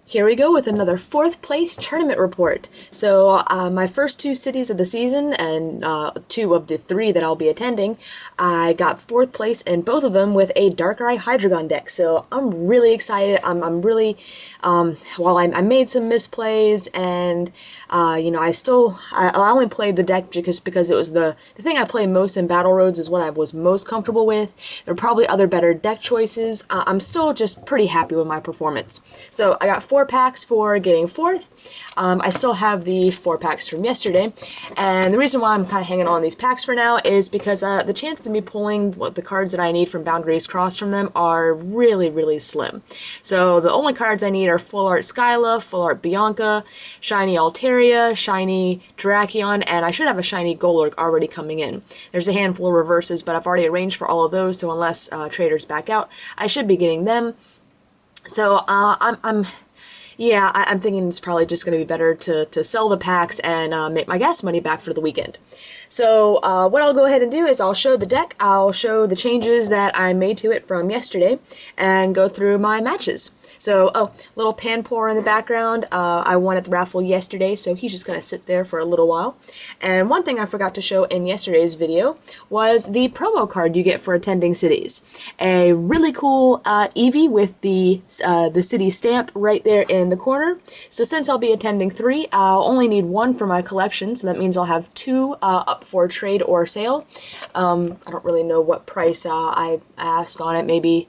Here we go with another fourth place tournament report. So my first two cities of the season and two of the three that I'll be attending, I got fourth place in both of them with a Darkrai Hydreigon deck. So I'm really excited. I'm really, while I made some misplays and I only played the deck because it was the thing I play most in Battle Roads is what I was most comfortable with. There are probably other better deck choices. I'm still just pretty happy with my performance. So I got 4 packs for getting fourth. I still have the 4 packs from yesterday, and the reason why I'm kind of hanging on these packs for now is because the chances of me pulling the cards that I need from Boundaries Crossed from them are really, really slim. So the only cards I need are Full Art Skyla, Full Art Bianca, Shiny Altaria, Shiny Terrakion, and I should have a Shiny Golurk already coming in. There's a handful of reverses, but I've already arranged for all of those, so unless traders back out, I should be getting them. So I'm thinking it's probably just going to be better to sell the packs and make my gas money back for the weekend. So what I'll go ahead and do is I'll show the deck, I'll show the changes that I made to it from yesterday, and go through my matches. So, little Panpour in the background. I won at the raffle yesterday, so he's just going to sit there for a little while. And one thing I forgot to show in yesterday's video was the promo card you get for attending cities. A really cool Eevee with the city stamp right there in the corner. So since I'll be attending 3, I'll only need 1 for my collection, so that means I'll have 2 up for trade or sale. I don't really know what price I asked on it, maybe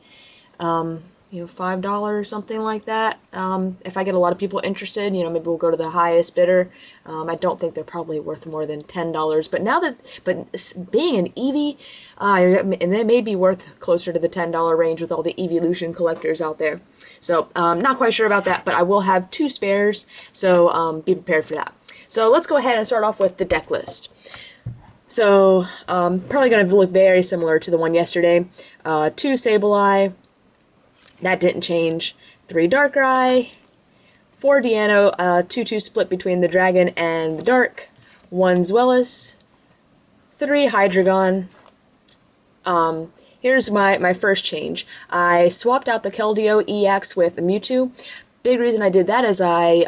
$5 or something like that. If I get a lot of people interested, maybe we'll go to the highest bidder. I don't think they're probably worth more than $10, but being an Eevee, and they may be worth closer to the $10 range with all the Eeveelution collectors out there. So not quite sure about that, but I will have 2 spares, so be prepared for that. So let's go ahead and start off with the deck list. So probably going to look very similar to the one yesterday. 2 Sableye. That didn't change. 3 Darkrai, 4 Deano, 2-2 split between the Dragon and the Dark, 1 Zweilous, 3 Hydreigon. Here's my first change. I swapped out the Keldeo EX with the Mewtwo. Big reason I did that is I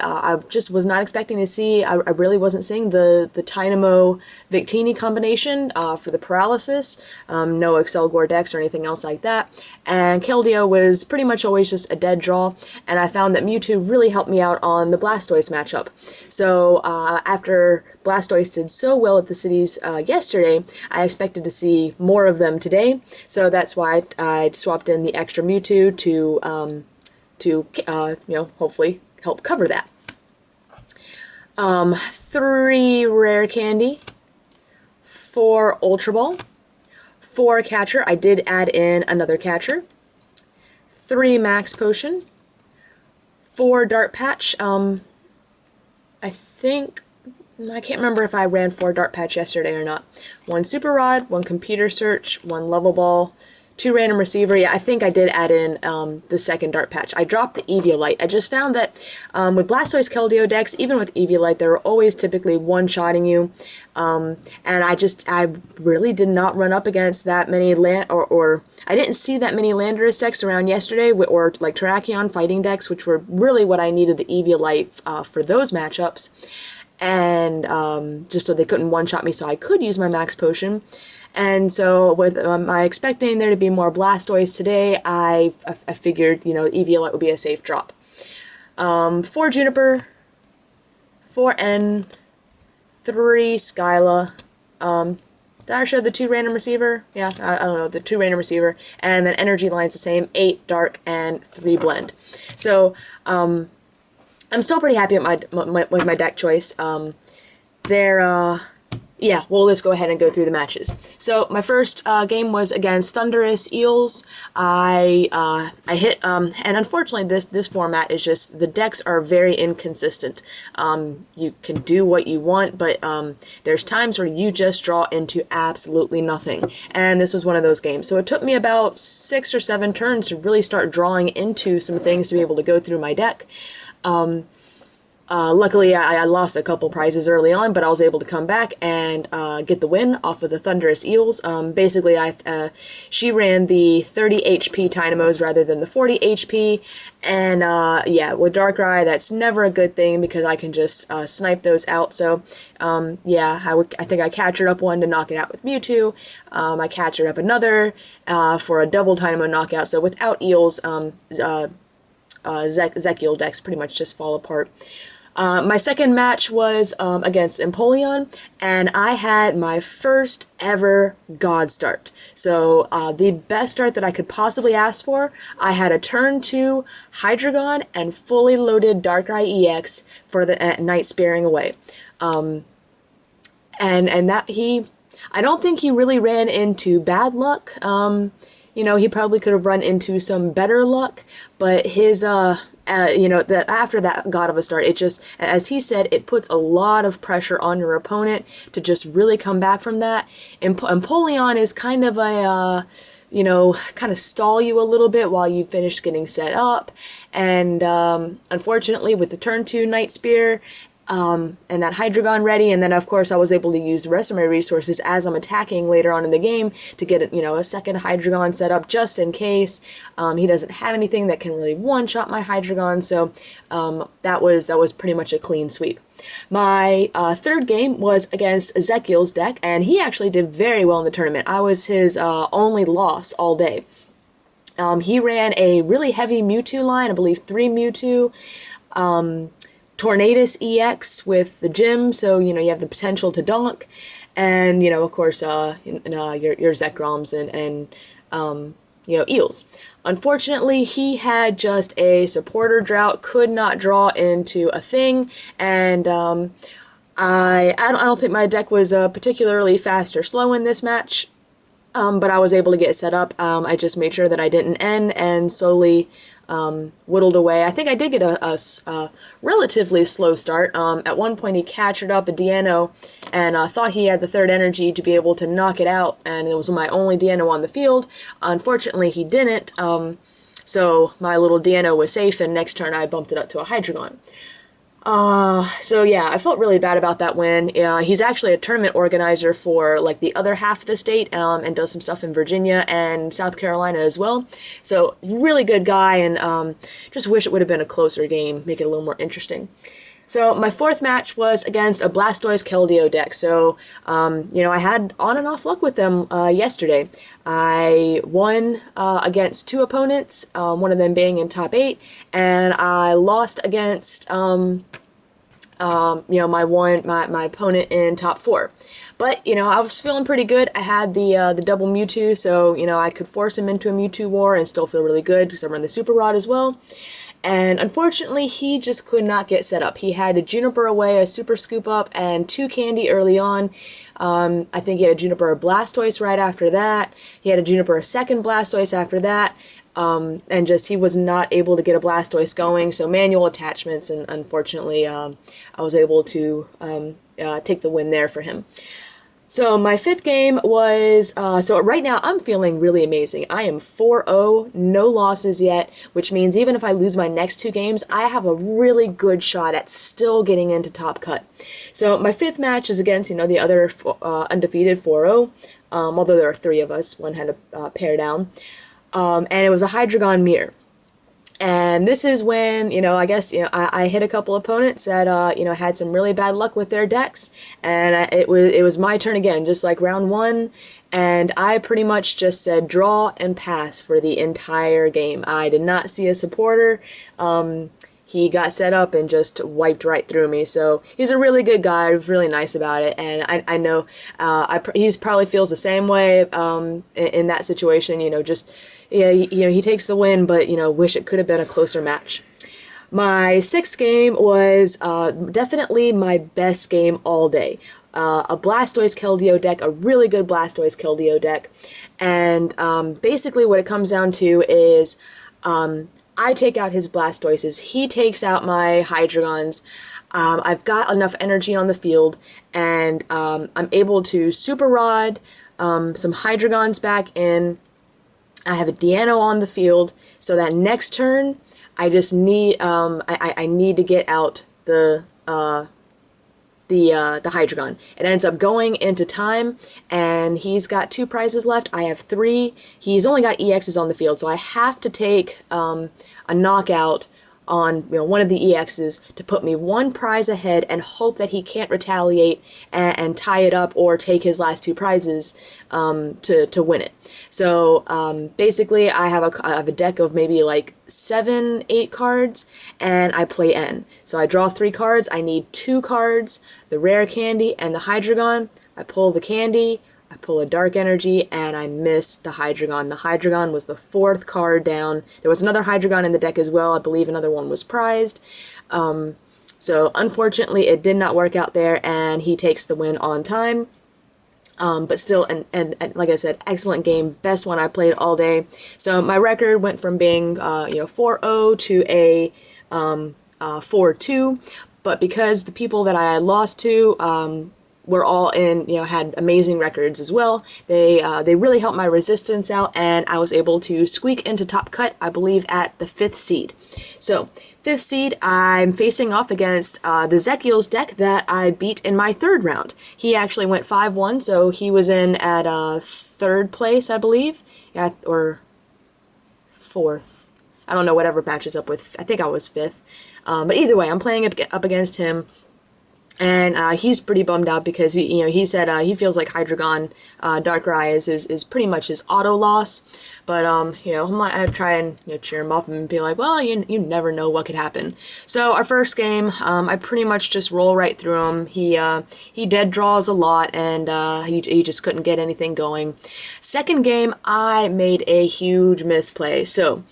just was not expecting to see, I really wasn't seeing the Tynamo Victini combination for the paralysis, no Excelgor decks or anything else like that, and Keldeo was pretty much always just a dead draw, and I found that Mewtwo really helped me out on the Blastoise matchup. So after Blastoise did so well at the cities yesterday, I expected to see more of them today, so that's why I swapped in the extra Mewtwo to hopefully help cover that. 3 Rare Candy, 4 Ultra Ball, 4 Catcher. I did add in another Catcher. 3 Max Potion, 4 Dart Patch. I can't remember if I ran 4 Dart Patch yesterday or not. 1 Super Rod, 1 Computer Search, 1 Level Ball, 2 Random Receiver. Yeah, I think I did add in the second Dart Patch. I dropped the Eviolite. I just found that with Blastoise Keldeo decks, even with Eviolite, they're always typically one-shotting you. And I really did not run up against that many I didn't see that many Landorus decks around yesterday, or like Terrakion fighting decks, which were really what I needed the Eviolite for those matchups. And just so they couldn't one-shot me, so I could use my Max Potion. And so with my expecting there to be more Blastoise today, I figured, Eviolite would be a safe drop. 4 Juniper, 4 N, 3 Skyla. Did I show the 2 Random Receiver? Yeah, I don't know, the 2 Random Receiver. And then Energy Line's the same, 8 Dark and 3 Blend. So I'm still pretty happy with my deck choice. Yeah, well, let's go ahead and go through the matches. So my first game was against Thunderous Eels. I hit, and unfortunately this format is just, the decks are very inconsistent. You can do what you want, but there's times where you just draw into absolutely nothing. And this was one of those games. So it took me about 6 or 7 turns to really start drawing into some things to be able to go through my deck. Luckily, I lost a couple prizes early on, but I was able to come back and get the win off of the Thunderous Eels. Basically, she ran the 30 HP Dynamos rather than the 40 HP, and yeah, with Darkrai, that's never a good thing because I can just snipe those out. So yeah, I think I captured up one to knock it out with Mewtwo. I captured up another for a double Dynamo knockout. So without Eels, Zekeel decks pretty much just fall apart. My second match was against Empoleon, and I had my first ever God start. So the best start that I could possibly ask for. I had a turn 2 Hydreigon and fully loaded Darkrai EX for the Night Spearing away. And that I don't think he really ran into bad luck. You know, he probably could have run into some better luck, but his you know, after that God of a start, it just, as he said, it puts a lot of pressure on your opponent to just really come back from that. And Empoleon is kind of a, you know, kind of stall you a little bit while you finish getting set up. And unfortunately, with the turn 2 Night Spear, and that Hydreigon ready, and then of course I was able to use the rest of my resources as I'm attacking later on in the game to get, you know, a second Hydreigon set up just in case he doesn't have anything that can really one-shot my Hydreigon. So that was pretty much a clean sweep. My third game was against Ezekiel's deck, and he actually did very well in the tournament. I was his only loss all day. He ran a really heavy Mewtwo line, I believe 3 Mewtwo. Tornadus EX with the gym, so you know you have the potential to donk, and you know of course your Zekroms and you know, Eels. Unfortunately, he had just a supporter drought, could not draw into a thing, and I don't think my deck was particularly fast or slow in this match. But I was able to get set up. I just made sure that I didn't end and slowly whittled away. I think I did get a relatively slow start. At one point he captured up a Deano and thought he had the third energy to be able to knock it out, and it was my only Deano on the field. Unfortunately he didn't, so my little Deano was safe, and next turn I bumped it up to a Hydreigon. So yeah, I felt really bad about that win. He's actually a tournament organizer for like the other half of the state, and does some stuff in Virginia and South Carolina as well. So really good guy, and just wish it would have been a closer game, make it a little more interesting. So my fourth match was against a Blastoise Keldeo deck. So, you know, I had on and off luck with them yesterday. I won against 2 opponents, one of them being in top 8, and I lost against, you know, my opponent in top 4. But, you know, I was feeling pretty good. I had the double Mewtwo, so, you know, I could force him into a Mewtwo war and still feel really good because I run the Super Rod as well. And unfortunately, he just could not get set up. He had a Juniper away, a Super Scoop Up, and 2 Candy early on. I think he had a Juniper Blastoise right after that. He had a Juniper second Blastoise after that. And just he was not able to get a Blastoise going, so manual attachments, and unfortunately I was able to take the win there for him. So my fifth game was, so right now I'm feeling really amazing. I am 4-0, no losses yet, which means even if I lose my next 2 games, I have a really good shot at still getting into top cut. So my 5th match is against, you know, the other undefeated 4-0, although there are 3 of us, one had a pair down, and it was a Hydreigon Mirror. And this is when, you know, I guess, you know, I hit a couple opponents that, you know, had some really bad luck with their decks, and it was my turn again, just like round 1, and I pretty much just said draw and pass for the entire game. I did not see a supporter. He got set up and just wiped right through me. So he's a really good guy, really nice about it, and I know he probably feels the same way in that situation, you know, just, yeah, you know, he takes the win, but, you know, wish it could have been a closer match. My 6th game was definitely my best game all day. A Blastoise Keldeo deck, a really good Blastoise Keldeo deck, and basically what it comes down to is I take out his Blastoises, he takes out my Hydreigons. I've got enough energy on the field, and I'm able to Super Rod some Hydreigons back in. I have a Deano on the field, so that next turn I just need I need to get out the Hydreigon. It ends up going into time, and he's got 2 prizes left. I have 3. He's only got EXs on the field, so I have to take a knockout on one of the EXs to put me 1 prize ahead and hope that he can't retaliate and tie it up or take his last 2 prizes to win it. So basically I have a deck of maybe like 7, 8 cards, and I play N. So I draw 3 cards, I need 2 cards, the rare candy and the Hydreigon. I pull the candy, I pull a Dark Energy, and I miss the Hydreigon. The Hydreigon was the 4th card down. There was another Hydreigon in the deck as well. I believe another one was prized. So unfortunately, it did not work out there, and he takes the win on time. But still, and like I said, excellent game. Best one I played all day. So my record went from being 4-0 to a 4-2. But because the people that I lost to were all had amazing records as well. They really helped my resistance out, and I was able to squeak into top cut, I believe, at the 5th seed. So 5th seed, I'm facing off against the Zekiel's deck that I beat in my 3rd round. He actually went 5-1, so he was in at 3rd place, I believe, or 4th. I don't know, whatever matches up with. I think I was 5th. But either way, I'm playing up against him. And he's pretty bummed out because he said he feels like Hydreigon Darkrai is pretty much his auto loss, but I try and cheer him up and be like, well, you never know what could happen. So our first game, I pretty much just roll right through him. He dead draws a lot, and he just couldn't get anything going. Second game, I made a huge misplay. So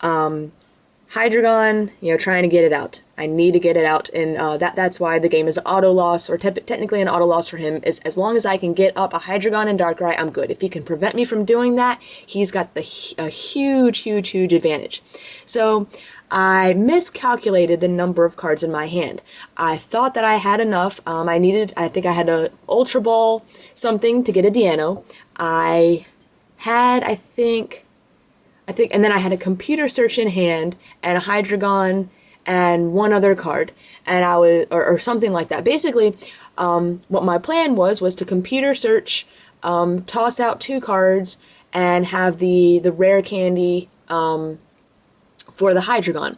Hydreigon, trying to get it out. I need to get it out, and that's why the game is an auto loss, or technically an auto loss for him. Is as long as I can get up a Hydreigon and Darkrai, I'm good. If he can prevent me from doing that, he's got a huge advantage. So I miscalculated the number of cards in my hand. I thought that I had enough. I think I had a Ultra Ball something to get a Deano. And then I had a computer search in hand and a Hydreigon and 1 other card, and I was or something like that. Basically, what my plan was to computer search, toss out 2 cards, and have the rare candy for the Hydreigon.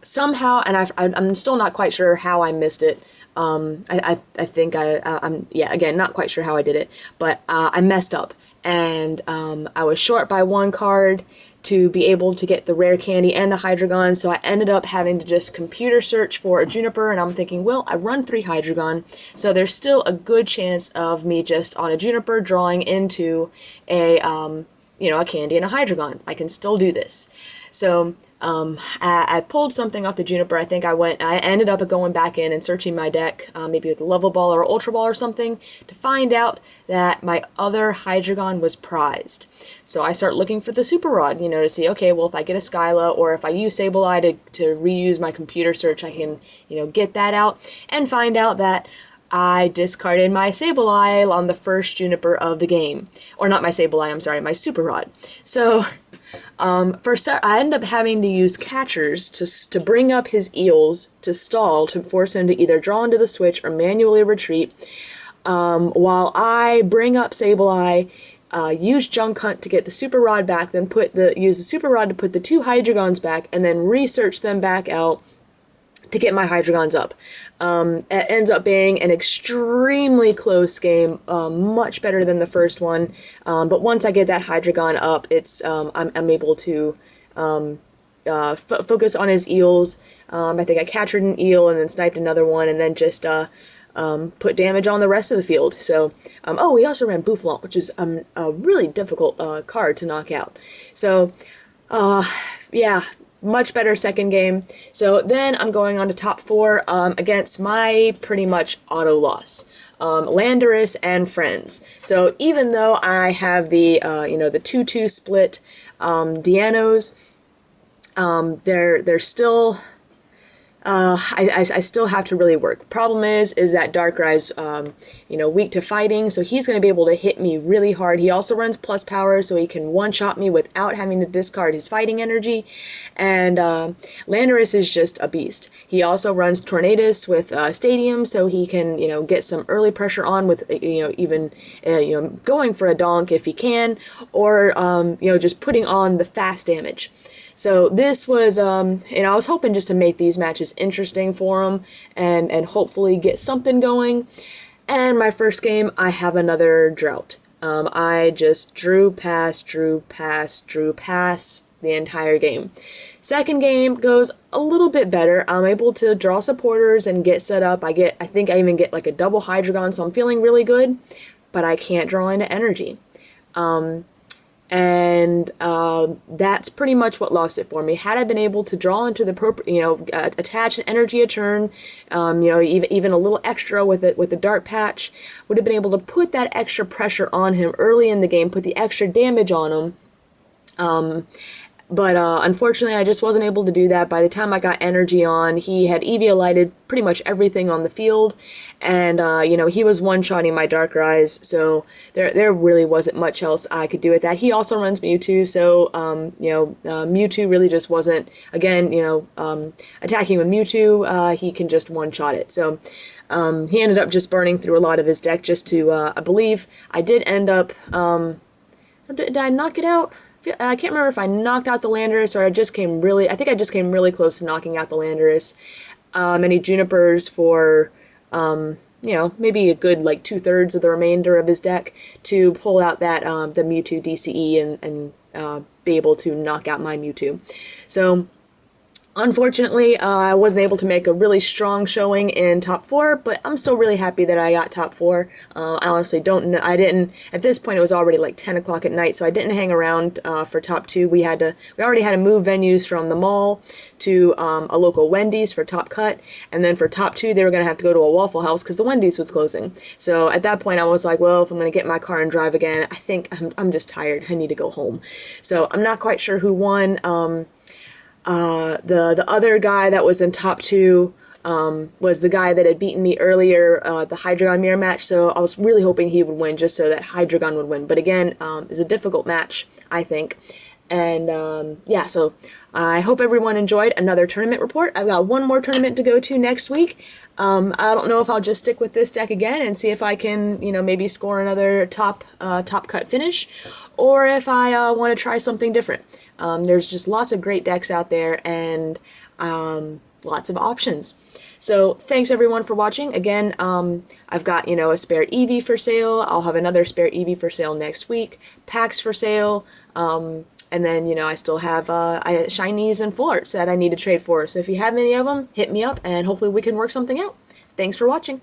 Somehow, and I'm still not quite sure how I missed it. I think I'm again not quite sure how I did it, but I messed up, and I was short by 1 card to be able to get the rare candy and the Hydreigon, so I ended up having to just computer search for a Juniper, and I'm thinking, well, I run 3 Hydreigon, so there's still a good chance of me just on a Juniper drawing into a candy and a Hydreigon. I can still do this. So I pulled something off the Juniper. I think I ended up going back in and searching my deck, maybe with a Level Ball or Ultra Ball or something, to find out that my other Hydreigon was prized. So I start looking for the Super Rod, to see, okay, well, if I get a Skyla or if I use Sableye to reuse my computer search, I can, get that out, and find out that I discarded my Sableye on the first Juniper of the game. Or not my Sableye, I'm sorry, my Super Rod. So I end up having to use catchers to bring up his eels to stall, to force him to either draw into the switch or manually retreat, while I bring up Sableye, use Junk Hunt to get the Super Rod back, then use the Super Rod to put the 2 Hydreigons back, and then research them back out to get my Hydreigons up. It ends up being an extremely close game, much better than the first one. But once I get that Hydreigon up, it's I'm able to focus on his eels. I think I captured an eel and then sniped another one, and then just put damage on the rest of the field. So, we also ran Boufflant, which is a really difficult card to knock out. So, yeah. Much better second game. So then I'm going on to top 4 against my pretty much auto loss, Landorus and friends. So even though I have the the 2-2 split Deanos, they're still I still have to really work. Problem is that Darkrai's, weak to fighting, so he's going to be able to hit me really hard. He also runs plus power, so he can one-shot me without having to discard his fighting energy. And Landorus is just a beast. He also runs Tornadus with Stadium, so he can, get some early pressure on with, even, going for a donk if he can, or, just putting on the fast damage. So this was, I was hoping just to make these matches interesting for him and hopefully get something going. And my first game, I have another drought. I just drew pass the entire game. Second game goes a little bit better. I'm able to draw supporters and get set up. I think I even get like a double Hydreigon, so I'm feeling really good, but I can't draw into energy. And that's pretty much what lost it for me. Had I been able to draw into the appropriate, attach an energy a turn, even a little extra with it with the Dark Patch, would have been able to put that extra pressure on him early in the game, put the extra damage on him. But unfortunately, I just wasn't able to do that. By the time I got energy on, he had Eviolighted pretty much everything on the field, and he was one-shotting my Darkrai's, so there really wasn't much else I could do with that. He also runs Mewtwo, so Mewtwo really just wasn't, again, attacking with Mewtwo, he can just one-shot it. So he ended up just burning through a lot of his deck just to, I believe I did end up, did I knock it out? I can't remember if I knocked out the Landorus or I think I just came really close to knocking out the Landorus. And he Junipers for, maybe a good like 2/3 of the remainder of his deck to pull out that, the Mewtwo DCE and be able to knock out my Mewtwo. So, unfortunately, I wasn't able to make a really strong showing in top 4, but I'm still really happy that I got top 4. I honestly don't know. At this point it was already like 10 o'clock at night, so I didn't hang around for top 2. We already had to move venues from the mall to a local Wendy's for top cut, and then for top 2 they were going to have to go to a Waffle House because the Wendy's was closing. So at that point I was like, well, if I'm going to get in my car and drive again, I think I'm just tired. I need to go home. So I'm not quite sure who won. The other guy that was in top 2 was the guy that had beaten me earlier, the Hydreigon mirror match, so I was really hoping he would win just so that Hydreigon would win. But again, it's a difficult match, I think. And yeah, so I hope everyone enjoyed another tournament report. I've got one more tournament to go to next week. I don't know if I'll just stick with this deck again and see if I can, maybe score another top cut finish, or if I want to try something different. There's just lots of great decks out there and lots of options. So thanks everyone for watching. Again, I've got, a spare Eevee for sale. I'll have another spare Eevee for sale next week. Packs for sale. And then, I still have shinies and full arts that I need to trade for. So if you have any of them, hit me up and hopefully we can work something out. Thanks for watching.